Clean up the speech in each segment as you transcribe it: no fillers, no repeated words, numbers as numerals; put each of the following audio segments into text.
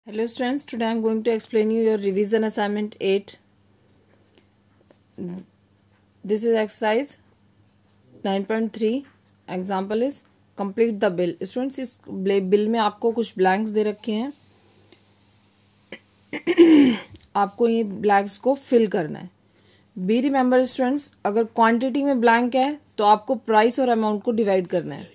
Hello students, today I am going to explain you your revision assignment 8. This is exercise 9.3. Example is complete the bill. Students, इस bill में आपको कुछ blanks दे रखे हैं. आपको ये ब्लैंक्स को फिल करना है. बी रिमेंबर स्टूडेंट्स, अगर क्वांटिटी में ब्लैंक है तो आपको प्राइस और अमाउंट को डिवाइड करना है.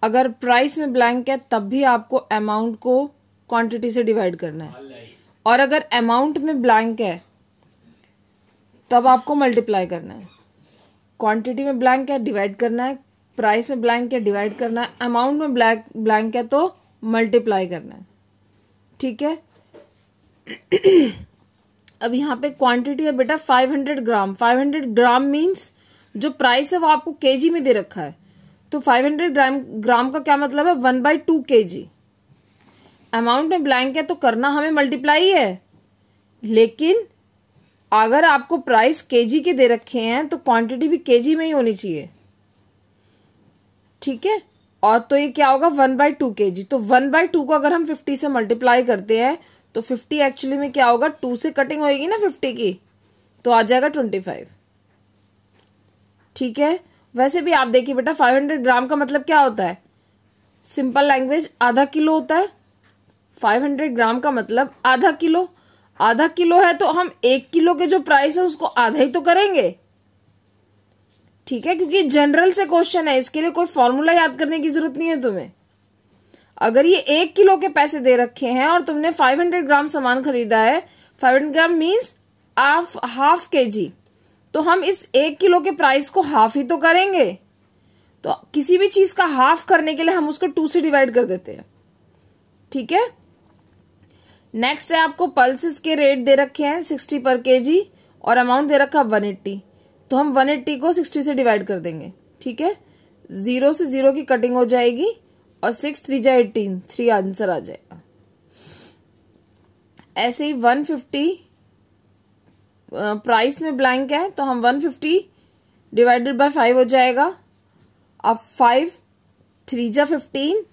अगर प्राइस में ब्लैंक है तब भी आपको अमाउंट को क्वांटिटी से डिवाइड करना है. और अगर अमाउंट में ब्लैंक है तब आपको मल्टीप्लाई करना है. क्वांटिटी में ब्लैंक है डिवाइड करना है, प्राइस में ब्लैंक है डिवाइड करना है, अमाउंट में ब्लैंक है तो मल्टीप्लाई करना है. ठीक है. अब यहाँ पे क्वांटिटी है बेटा 500 ग्राम. 500 ग्राम मीन्स जो प्राइस है वो आपको केजी में दे रखा है. तो 500 ग्राम का क्या मतलब है? 1/2 kg. अमाउंट में ब्लैंक है तो करना हमें मल्टीप्लाई है, लेकिन अगर आपको प्राइस केजी के दे रखे हैं तो क्वांटिटी भी केजी में ही होनी चाहिए. ठीक है. और तो ये क्या होगा? 1/2 kg. तो 1/2 को अगर हम 50 से मल्टीप्लाई करते हैं तो 50 एक्चुअली में क्या होगा? 2 से कटिंग होगी ना 50 की, तो आ जाएगा 25. ठीक है. वैसे भी आप देखिए बेटा 500 ग्राम का मतलब क्या होता है? सिंपल लैंग्वेज आधा किलो होता है. 500 ग्राम का मतलब आधा किलो. आधा किलो है तो हम 1 किलो के जो प्राइस है उसको आधा ही तो करेंगे. ठीक है, क्योंकि जनरल से क्वेश्चन है, इसके लिए कोई फॉर्मूला याद करने की जरूरत नहीं है तुम्हें. अगर ये 1 किलो के पैसे दे रखे हैं और तुमने 500 ग्राम सामान खरीदा है, 500 ग्राम मीन्स हाफ केजी, तो हम इस 1 किलो के प्राइस को हाफ ही तो करेंगे. तो किसी भी चीज का हाफ करने के लिए हम उसको 2 से डिवाइड कर देते हैं. ठीक है. नेक्स्ट है, आपको पल्सेस के रेट दे रखे हैं 60 पर केजी और अमाउंट दे रखा 180. तो हम 180 को 60 से डिवाइड कर देंगे. ठीक है. 0 से 0 की कटिंग हो जाएगी और 6 3 जा 18, 3 आंसर आ जाएगा. ऐसे ही 150 प्राइस में ब्लैंक है तो हम 150 डिवाइडेड बाय 5 हो जाएगा. अब 5 3 जा 15,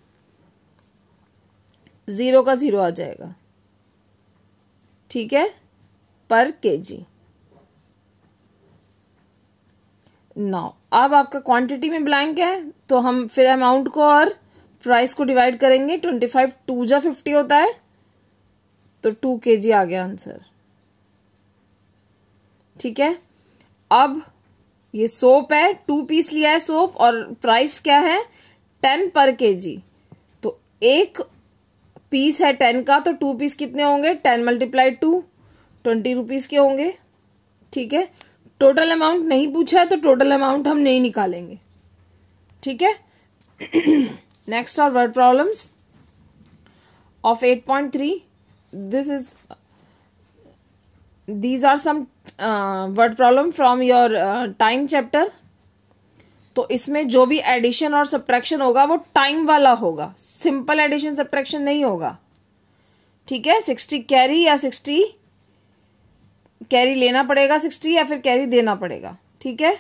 0 का 0 आ जाएगा. ठीक है. पर केजी. नाउ अब आपका क्वांटिटी में ब्लैंक है तो हम फिर अमाउंट को और प्राइस को डिवाइड करेंगे. 25 2 जा 50 होता है तो 2 kg आ गया आंसर. ठीक है. अब ये सोप है, 2 पीस लिया है सोप और प्राइस क्या है? 10 पर केजी. तो एक पीस है 10 का, तो 2 पीस कितने होंगे? 10 × 2 20 रुपीज के होंगे. ठीक है. टोटल अमाउंट नहीं पूछा है तो टोटल अमाउंट हम नहीं निकालेंगे. ठीक है. Next are word problems of 8.3. these are some word problem from your time chapter. तो इसमें जो भी एडिशन और सब्ट्रैक्शन होगा वो टाइम वाला होगा, सिंपल एडिशन सब्ट्रैक्शन नहीं होगा. ठीक है. 60 कैरी या 60 कैरी लेना पड़ेगा 60 या फिर कैरी देना पड़ेगा. ठीक है.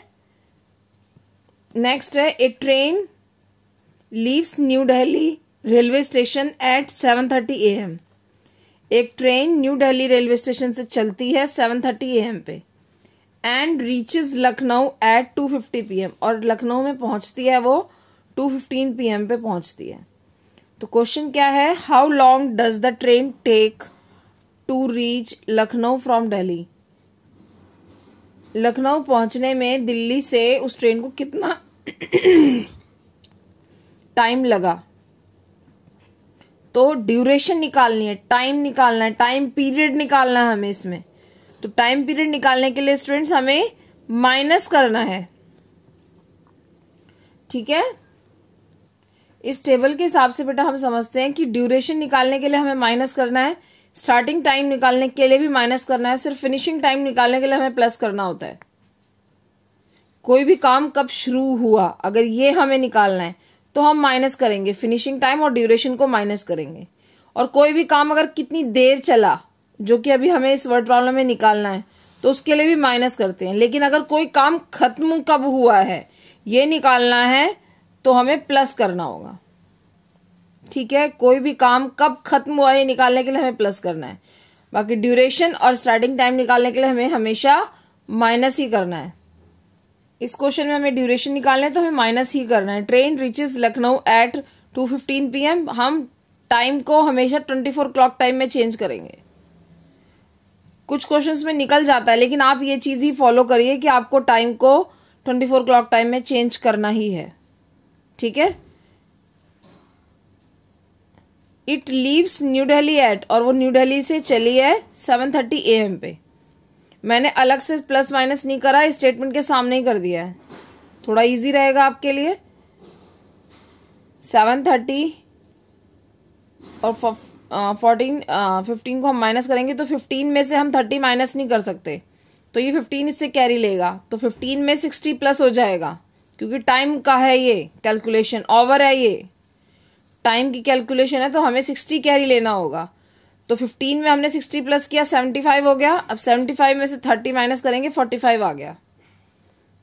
नेक्स्ट है, a train leaves New Delhi railway station at 7:30 AM. एक train New Delhi railway station से चलती है 7:30 AM पे and reaches Lucknow at 2:50 PM. और लखनऊ में पहुंचती है वो 2:15 PM पे पहुंचती है. तो क्वेश्चन क्या है? How long does the train take to reach Lucknow from Delhi. Lucknow पहुंचने में दिल्ली से उस ट्रेन को कितना टाइम लगा. तो ड्यूरेशन निकालनी है, टाइम निकालना है, टाइम पीरियड निकालना है हमें इसमें. तो टाइम पीरियड निकालने के लिए स्टूडेंट्स हमें माइनस करना है. ठीक है. इस टेबल के हिसाब से बेटा हम समझते हैं कि ड्यूरेशन निकालने के लिए हमें माइनस करना है, स्टार्टिंग टाइम निकालने के लिए भी माइनस करना है, सिर्फ फिनिशिंग टाइम निकालने के लिए हमें प्लस करना होता है. कोई भी काम कब शुरू हुआ अगर ये हमें निकालना है तो हम माइनस करेंगे, फिनिशिंग टाइम और ड्यूरेशन को माइनस करेंगे. और कोई भी काम अगर कितनी देर चला, जो कि अभी हमें इस वर्ड प्रॉब्लम में निकालना है, तो उसके लिए भी माइनस करते हैं. लेकिन अगर कोई काम खत्म कब हुआ है ये निकालना है तो हमें प्लस करना होगा. ठीक है, कोई भी काम कब खत्म हुआ ये निकालने के लिए हमें प्लस करना है, बाकी ड्यूरेशन और स्टार्टिंग टाइम निकालने के लिए हमें हमेशा माइनस ही करना है। इस क्वेश्चन में हमें ड्यूरेशन निकालना है तो हमें माइनस ही करना है। Train reaches Lucknow at 2:15 PM। हम टाइम को हमेशा 24 क्लॉक टाइम में चेंज करेंगे। कुछ क्वेश्चंस में निकल जाता है, लेकिन आप ये चीज ही फॉलो करिए कि आपको टाइम को 24 क्लॉक टाइम में चेंज करना ही है। ठीक है। It leaves New Delhi at, और वो न्यू दिल्ली से चली है 7:30 AM पे। मैंने अलग से प्लस माइनस नहीं करा, स्टेटमेंट के सामने ही कर दिया है, थोड़ा इजी रहेगा आपके लिए। 7:30 और 15 को हम माइनस करेंगे तो 15 में से हम 30 माइनस नहीं कर सकते, तो ये 15 इससे कैरी लेगा, तो 15 में 60 प्लस हो जाएगा, क्योंकि टाइम का है ये कैलकुलेशन, ओवर है ये टाइम की कैलकुलेशन है, तो हमें 60 कैरी लेना होगा। तो 15 में हमने 60 प्लस किया, 75 हो गया। अब 75 में से 30 माइनस करेंगे, 45 आ गया।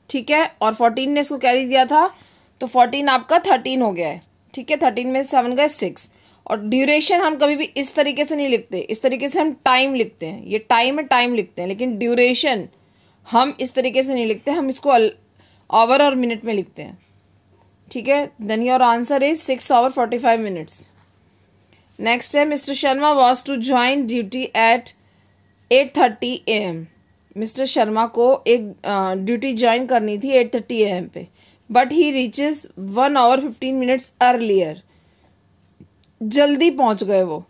ठीक है, और 14 ने इसको कैरी दिया था, तो 14 आपका 13 हो गया है। ठीक है, 13 में से 7 गए 6। और ड्यूरेशन हम कभी भी इस तरीके से नहीं लिखते, इस तरीके से हम टाइम लिखते हैं, ये टाइम है, टाइम लिखते हैं, लेकिन ड्यूरेशन हम इस तरीके से नहीं लिखते, हम इसको आवर और मिनट में लिखते हैं। ठीक है, then your answer is 6 hours 45 minutes। Next है, mister Sharma was to join duty at 8:30 AM। Mister Sharma को एक ड्यूटी ज्वाइन करनी थी 8:30 AM पे, but he reaches 1 hour 15 minutes earlier. जल्दी पहुंच गए वो।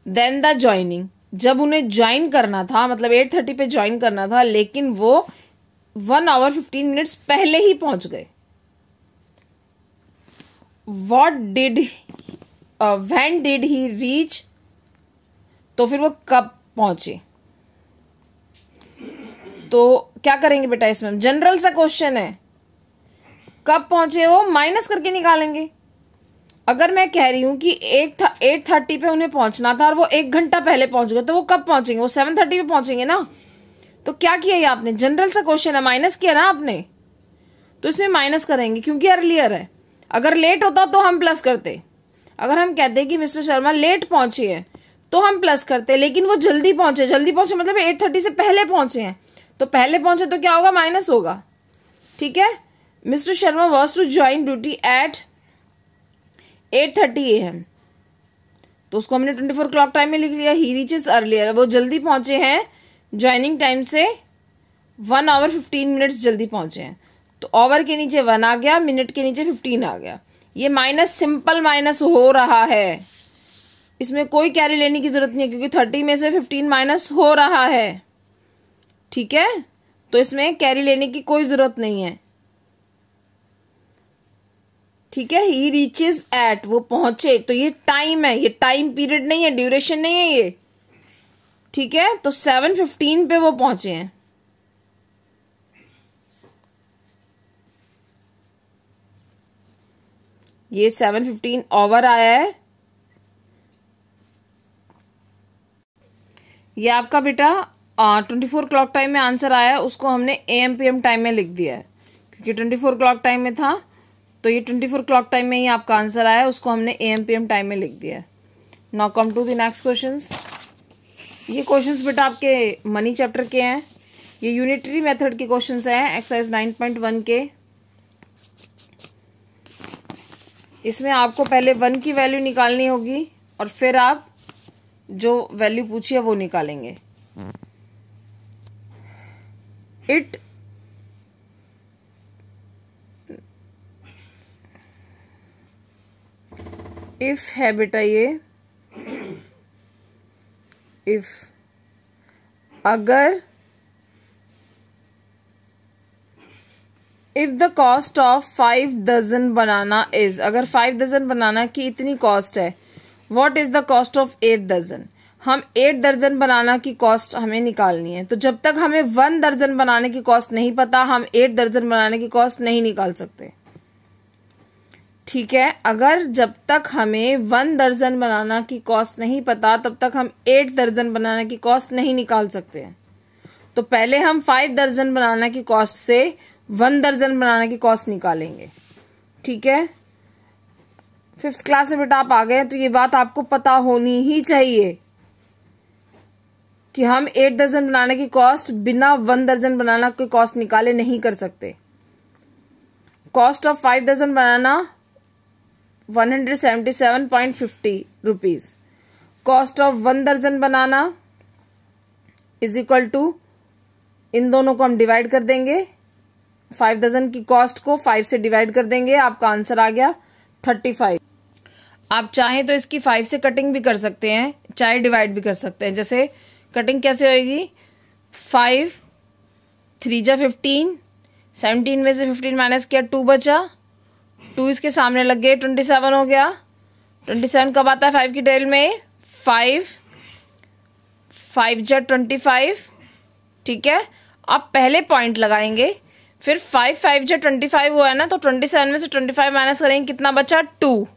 देन द ज्वाइनिंग, जब उन्हें ज्वाइन करना था, मतलब 8:30 पे ज्वाइन करना था, लेकिन वो 1 hour 15 minutes पहले ही पहुंच गए। when did he reach, तो फिर वो कब पहुंचे। तो क्या करेंगे बेटा, इसमें जनरल सा क्वेश्चन है, कब पहुंचे वो माइनस करके निकालेंगे। अगर मैं कह रही हूं कि 8:30 पे उन्हें पहुंचना था और वो 1 घंटा पहले पहुंच गए, तो वो कब पहुंचेंगे, वो 7:30 पे पहुंचेंगे ना। तो क्या किया ये आपने, जनरल सा क्वेश्चन है, माइनस किया ना आपने, तो इसमें माइनस करेंगे क्योंकि अर्लियर है। अगर लेट होता तो हम प्लस करते। अगर हम कहते कि मिस्टर शर्मा लेट पहुंचे हैं तो हम प्लस करते, लेकिन वो जल्दी पहुंचे, जल्दी पहुंचे मतलब 8:30 से पहले पहुंचे हैं, तो पहले पहुंचे तो क्या होगा, माइनस होगा। ठीक है, mister Sharma was to join duty at 8:30 AM, तो उसको हमने 24 क्लॉक टाइम में लिख लिया। ही रीचेस अर्लियर, वो जल्दी पहुंचे हैं ज्वाइनिंग टाइम से 1 hour 15 minutes जल्दी पहुंचे हैं, तो ओवर के नीचे 1 आ गया, मिनट के नीचे 15 आ गया। ये माइनस सिंपल माइनस हो रहा है, इसमें कोई कैरी लेने की जरूरत नहीं है, क्योंकि 30 में से 15 माइनस हो रहा है। ठीक है, तो इसमें कैरी लेने की कोई जरूरत नहीं है। ठीक है, ही रीचेस एट, वो पहुंचे, तो ये टाइम है, ये टाइम पीरियड नहीं है, ड्यूरेशन नहीं है ये। ठीक है, तो 7:15 पे वो पहुंचे हैं। ये 7:15 ओवर आया है। ये आपका बेटा 24 क्लॉक टाइम में आंसर आया है, उसको हमने AM PM टाइम में लिख दिया है, क्योंकि 24 क्लॉक टाइम में था, तो ये 24 क्लॉक टाइम में ही आपका आंसर आया है, उसको हमने AM PM टाइम में लिख दिया है। Now come to the next questions. ये क्वेश्चंस बेटा आपके मनी चैप्टर के हैं, ये यूनिटरी मेथड के क्वेश्चंस हैं, एक्सरसाइज 9.1 के। इसमें आपको पहले 1 की वैल्यू निकालनी होगी और फिर आप जो वैल्यू पूछी है वो निकालेंगे। इट इफ है बेटा ये, इफ अगर if the cost of 5 dozen banana is, अगर 5 डजन बनाना की इतनी कॉस्ट है, what is the cost of 8 dozen. हम 8 दर्जन बनाना की कॉस्ट हमें निकालनी है, तो जब तक हमें 1 दर्जन बनाने की कॉस्ट नहीं पता, हम 8 दर्जन बनाने की कॉस्ट नहीं निकाल सकते। ठीक है, अगर जब तक हमें 1 दर्जन बनाना की कॉस्ट नहीं पता, तब तक हम 8 दर्जन बनाने की कॉस्ट नहीं निकाल सकते। तो पहले हम 5 दर्जन बनाने की कॉस्ट से 1 दर्जन बनाने की कॉस्ट निकालेंगे। ठीक है, 5th क्लास में बेटा आप आ गए हैं तो ये बात आपको पता होनी ही चाहिए कि हम 8 दर्जन बनाने की कॉस्ट बिना 1 दर्जन बनाना की कॉस्ट निकाले नहीं कर सकते। कॉस्ट ऑफ 5 दर्जन बनाना 177.50 रुपीज। कॉस्ट ऑफ 1 दर्जन बनाना इज इक्वल टू, इन दोनों को हम डिवाइड कर देंगे, 5 दर्जन की कॉस्ट को 5 से डिवाइड कर देंगे, आपका आंसर आ गया 35। आप चाहें तो इसकी 5 से कटिंग भी कर सकते हैं, चाहे डिवाइड भी कर सकते हैं। जैसे कटिंग कैसे होगी, 5 3 जा 15, 17 में से 15 माइनस किया 2 बचा, 2 इसके सामने लग गए 27 हो गया। 27 कब आता है 5 की टेल में, 5 जा 25, ठीक है। अब पहले पॉइंट लगाएंगे, फिर 5 जा 25 हुआ है ना, तो 27 में से 25 माइनस करेंगे, कितना बचा 2,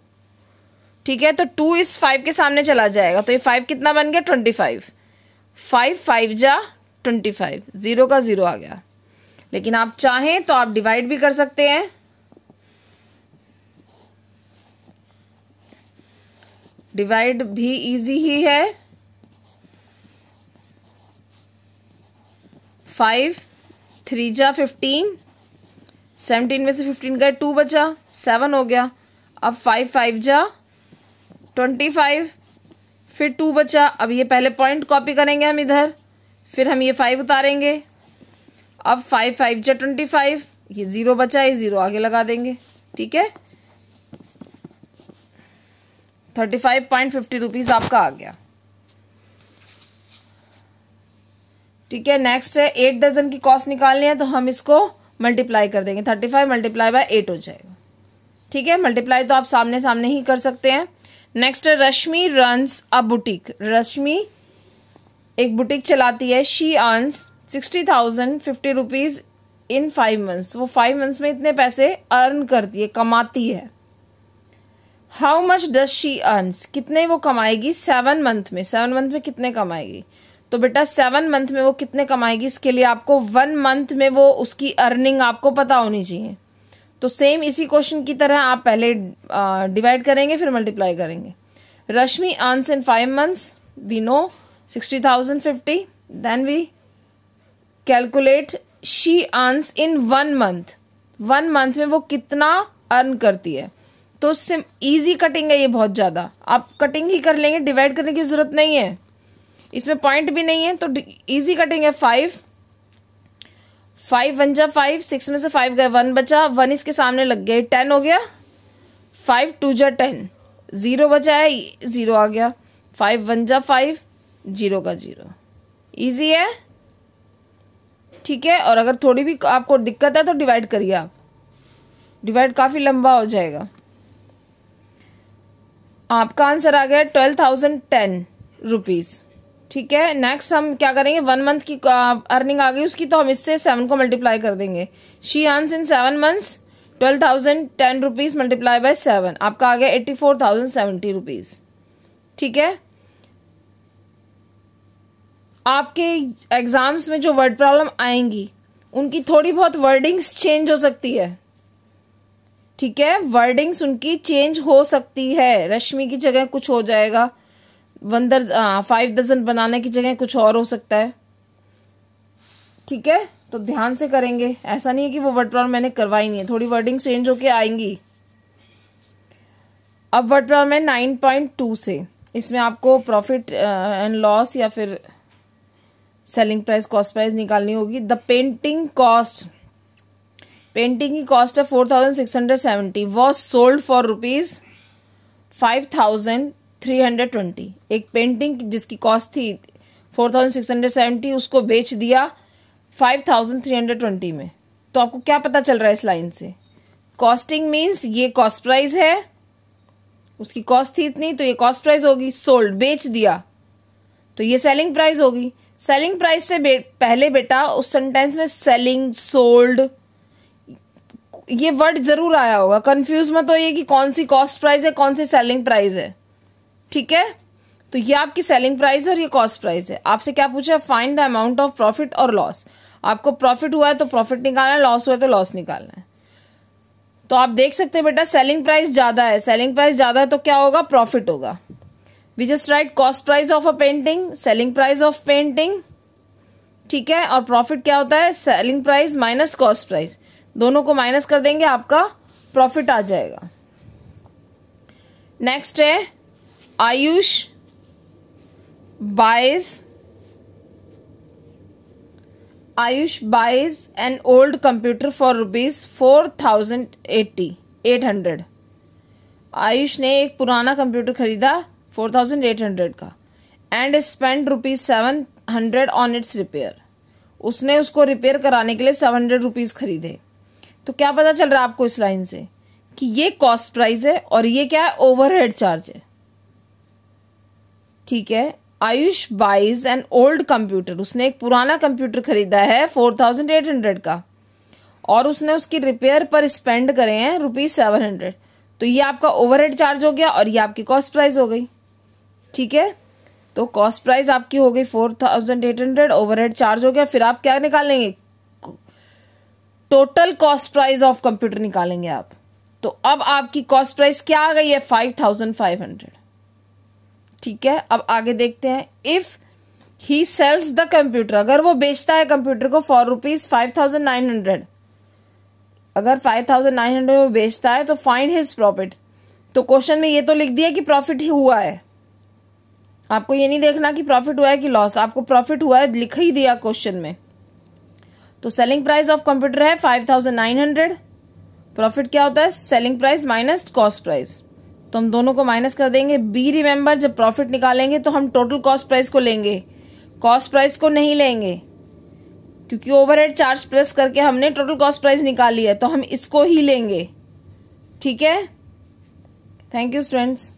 ठीक है। तो 2 इस 5 के सामने चला जाएगा, तो ये 5 कितना बन गया 25। 5 जा 25, 0 का 0 आ गया। लेकिन आप चाहें तो आप डिवाइड भी कर सकते हैं, डिवाइड भी इजी ही है। 5 3 जा 15, 17 में से 15 गए 2 बचा, 7 हो गया। अब 5 जा 25, फिर 2 बचा। अब ये पहले पॉइंट कॉपी करेंगे हम इधर, फिर हम ये 5 उतारेंगे। अब 5 जा 25, ये 0 बचा, ये 0 आगे लगा देंगे, ठीक है। 35.50 रुपीज आपका आ गया, ठीक है। नेक्स्ट है 8 दर्जन की कॉस्ट निकालनी है, तो हम इसको मल्टीप्लाई कर देंगे, 35 मल्टीप्लाई बाय 8 हो जाएगा, ठीक है। मल्टीप्लाई तो आप सामने सामने ही कर सकते हैं। नेक्स्ट है रश्मि रन्स अ बुटीक। रश्मि एक बुटीक चलाती है। She earns 60,050 rupees in 5 months. वो 5 मंथ्स में इतने पैसे अर्न करती है, कमाती है। How much does she earns, कितने वो कमाएगी 7 मंथ में। 7 मंथ में कितने कमाएगी, तो बेटा 7 मंथ में वो कितने कमाएगी, इसके लिए आपको 1 मंथ में वो उसकी अर्निंग आपको पता होनी चाहिए। तो सेम इसी क्वेश्चन की तरह आप पहले डिवाइड करेंगे, फिर मल्टीप्लाई करेंगे। Rashmi earns in 5 months, we know 60,050, then we calculate she earns in 1 month. 1 month में वो कितना अर्न करती है। तो इजी कटिंग है ये बहुत ज्यादा, आप कटिंग ही कर लेंगे, डिवाइड करने की जरूरत नहीं है, इसमें पॉइंट भी नहीं है, तो इजी कटिंग है। 5 1 जा 5, 6 में से 5 गए 1 बचा, 1 इसके सामने लग गया 10 हो गया। 5 2 जा 10, 0 बचा है, 0 आ गया। 5 1 जा 5, 0 का 0, इजी है, ठीक है। और अगर थोड़ी भी आपको दिक्कत है तो डिवाइड करिए आप, डिवाइड काफी लंबा हो जाएगा। आपका आंसर आ गया 12,010 रुपीज, ठीक है। नेक्स्ट हम क्या करेंगे, 1 मंथ की अर्निंग आ गई उसकी, तो हम इससे 7 को मल्टीप्लाई कर देंगे। She earns in 7 months 12,010 rupees multiply by 7, आपका आ गया 84,070 रुपीज, ठीक है। आपके एग्जाम्स में जो वर्ड प्रॉब्लम आएंगी उनकी थोड़ी बहुत वर्डिंग्स चेंज हो सकती है, ठीक है। वर्डिंग्स उनकी चेंज हो सकती है, रश्मि की जगह कुछ हो जाएगा, 5 दर्जन बनाने की जगह कुछ और हो सकता है, ठीक है। तो ध्यान से करेंगे, ऐसा नहीं है कि वो वर्ड प्रॉब्लम मैंने करवाई नहीं है, थोड़ी वर्डिंग चेंज होके आएंगी। अब वर्ड प्रॉब्लम है 9.2 से, इसमें आपको प्रॉफिट एंड लॉस या फिर सेलिंग प्राइस कॉस्ट प्राइस निकालनी होगी। द पेंटिंग कॉस्ट, पेंटिंग की कॉस्ट है 4,670, वॉज सोल्ड फॉर रुपीज 5,320। एक पेंटिंग जिसकी कॉस्ट थी 4,670, उसको बेच दिया 5,320 में। तो आपको क्या पता चल रहा है इस लाइन से, कॉस्टिंग मीन्स ये कॉस्ट प्राइस है, उसकी कॉस्ट थी इतनी तो ये कॉस्ट प्राइस होगी। सोल्ड बेच दिया तो ये सेलिंग प्राइस होगी। सेलिंग प्राइस से पहले बेटा उस सेंटेंस में सेलिंग, सोल्ड, ये वर्ड जरूर आया होगा, कंफ्यूज मत होइए कि कौन सी कॉस्ट प्राइस है कौन सी सेलिंग प्राइस है, ठीक है। तो ये आपकी सेलिंग प्राइस है और ये कॉस्ट प्राइस है। आपसे क्या पूछा है, find the amount of profit और लॉस। आपको प्रॉफिट हुआ है तो प्रॉफिट निकालना है, लॉस हुआ है तो लॉस निकालना है। तो आप देख सकते हैं बेटा सेलिंग प्राइस ज्यादा है, सेलिंग प्राइस ज्यादा है तो क्या होगा, प्रॉफिट होगा। We just write cost price of a painting, selling price of painting, ठीक है। और प्रॉफिट क्या होता है, selling price minus cost price, दोनों को माइनस कर देंगे आपका प्रॉफिट आ जाएगा। नेक्स्ट है Ayush buys an old computer for ₹4,800। Ayush ने एक पुराना कंप्यूटर खरीदा 4,800 का and spend ₹700 on its repair. उसने उसको रिपेयर कराने के लिए 700 रुपीज खरीदे। तो क्या पता चल रहा है आपको इस लाइन से कि ये कॉस्ट प्राइस है और ये क्या है, ओवरहेड चार्ज है, ठीक है। Ayush buys an old computer, उसने एक पुराना कंप्यूटर खरीदा है 4,800 का और उसने उसकी रिपेयर पर स्पेंड करे हैं ₹700। तो ये आपका ओवरहेड चार्ज हो गया और ये आपकी कॉस्ट प्राइस हो गई, ठीक है। तो कॉस्ट प्राइस आपकी हो गई 4,800, ओवरहेड चार्ज हो गया। फिर आप क्या निकालेंगे, total cost price of computer निकालेंगे आप। तो अब आपकी कॉस्ट प्राइस क्या आ गई है, 5,500, ठीक है। अब आगे देखते हैं, if he sells the computer, अगर वो बेचता है कंप्यूटर को फॉर ₹5,900, अगर 5,900 में बेचता है तो फाइंड हिज प्रॉफिट। तो क्वेश्चन में ये तो लिख दिया कि प्रॉफिट ही हुआ है, आपको ये नहीं देखना कि प्रॉफिट हुआ है कि लॉस, आपको प्रॉफिट हुआ है लिख ही दिया क्वेश्चन में। तो सेलिंग प्राइस ऑफ कंप्यूटर है 5,900, प्रॉफिट क्या होता है, selling price minus cost price. तो हम दोनों को माइनस कर देंगे। बी रिमेंबर, जब प्रॉफिट निकालेंगे तो हम टोटल कॉस्ट प्राइस को लेंगे, कॉस्ट प्राइस को नहीं लेंगे, क्योंकि ओवरहेड चार्ज प्लस करके हमने टोटल कॉस्ट प्राइस निकाली है, तो हम इसको ही लेंगे, ठीक है। Thank you students.